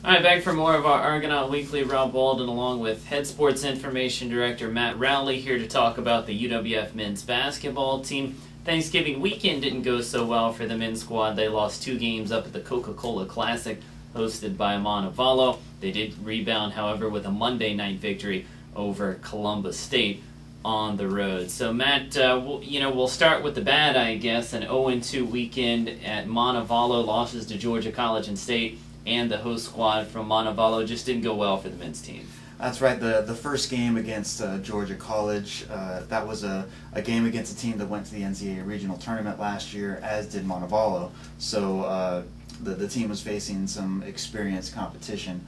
All right, back for more of our Argonaut Weekly. Rob Walden along with Head Sports Information Director Matt Rowley here to talk about the UWF men's basketball team. Thanksgiving weekend didn't go so well for the men's squad. They lost 2 games up at the Coca-Cola Classic hosted by Montevallo. They did rebound, however, with a Monday night victory over Columbus State on the road. So, Matt, we'll start with the bad, I guess. An 0-2 weekend at Montevallo, losses to Georgia College and State, and the host squad from Montevallo just didn't go well for the men's team. That's right. The first game against Georgia College, that was a game against a team that went to the NCAA regional tournament last year, as did Montevallo. So the team was facing some experienced competition,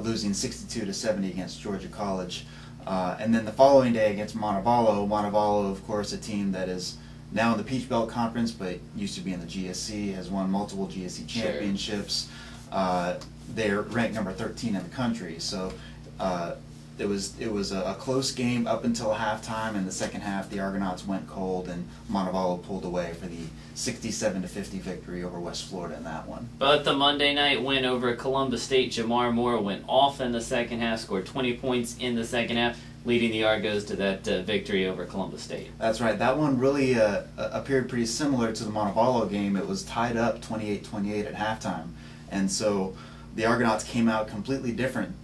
losing 62-70 against Georgia College. And then the following day against Montevallo, of course, a team that is now in the Peach Belt Conference, but used to be in the GSC, has won multiple GSC championships. They're ranked number 13 in the country, so it was a close game up until halftime. In the second half, the Argonauts went cold, and Montevallo pulled away for the 67-50 victory over West Florida in that one. But the Monday night win over Columbus State, Jamar Moore went off in the second half, scored 20 points in the second half, leading the Argos to that victory over Columbus State. That's right. That one really appeared pretty similar to the Montevallo game. It was tied up 28-28 at halftime. And so the Argonauts came out completely different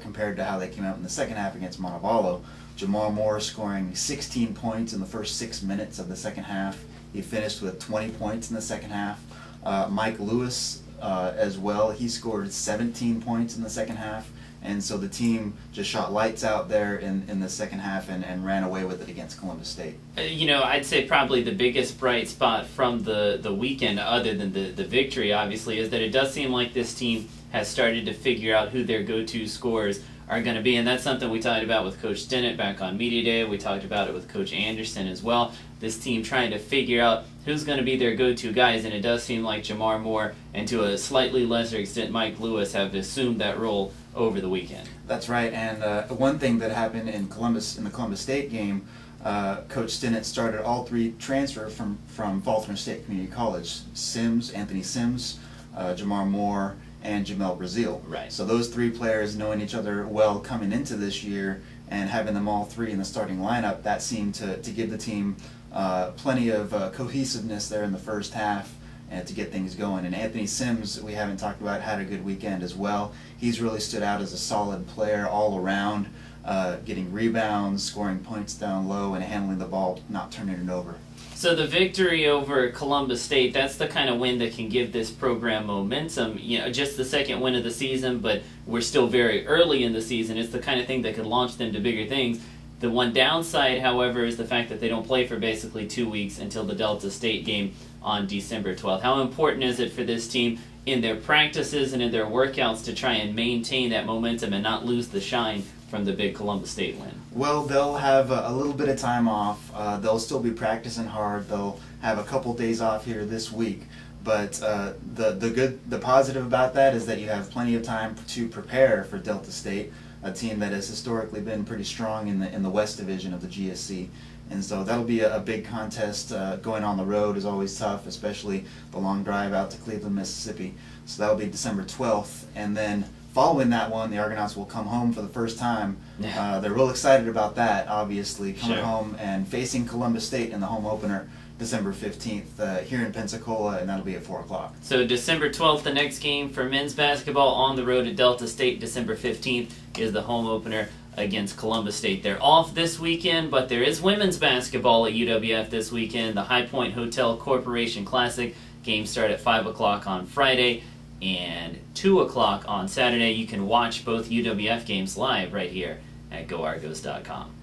compared to how they came out in the second half against Montevallo. Jamar Moore scoring 16 points in the first 6 minutes of the second half. He finished with 20 points in the second half. Mike Lewis as well, he scored 17 points in the second half. And so the team just shot lights out there in the second half and ran away with it against Columbus State. I'd say probably the biggest bright spot from the weekend, other than the victory, obviously, is that it does seem like this team has started to figure out who their go-to scorers are going to be. And that's something we talked about with Coach Stinnett back on Media Day. We talked about it with Coach Anderson as well. This team trying to figure out who's going to be their go-to guys, and it does seem like Jamar Moore and to a slightly lesser extent Mike Lewis have assumed that role over the weekend. That's right, and one thing that happened in the Columbus State game, Coach Stinnett started all 3 transfer from Baltimore State Community College: Anthony Sims, Jamar Moore, and Jamel Brazil. Right. So those 3 players knowing each other well coming into this year and having them all 3 in the starting lineup, that seemed to give the team plenty of cohesiveness there in the first half and to get things going. And Anthony Sims, we haven't talked about, had a good weekend as well. He's really stood out as a solid player all around, getting rebounds, scoring points down low, and handling the ball, not turning it over. So the victory over Columbus State, that's the kind of win that can give this program momentum. Just the second win of the season, but we're still very early in the season. It's the kind of thing that could launch them to bigger things. The one downside, however, is the fact that they don't play for basically 2 weeks until the Delta State game on December 12th. How important is it for this team in their practices and in their workouts to try and maintain that momentum and not lose the shine from the big Columbus State win? Well, they'll have a little bit of time off. They'll still be practicing hard. They'll have a couple days off here this week. But the positive about that is that you have plenty of time to prepare for Delta State, a team that has historically been pretty strong in the West Division of the GSC. And so that'll be a big contest. Going on the road is always tough, especially the long drive out to Cleveland, Mississippi. So that'll be December 12th. And then following that one, the Argonauts will come home for the first time. They're real excited about that, obviously, coming home and facing Columbus State in the home opener December 15th here in Pensacola, and that'll be at 4 o'clock. So December 12th, the next game for men's basketball on the road at Delta State. December 15th is the home opener against Columbus State. They're off this weekend, but there is women's basketball at UWF this weekend. The High Point Hotel Corporation Classic. Games start at 5 o'clock on Friday and 2 o'clock on Saturday. You can watch both UWF games live right here at GoArgos.com.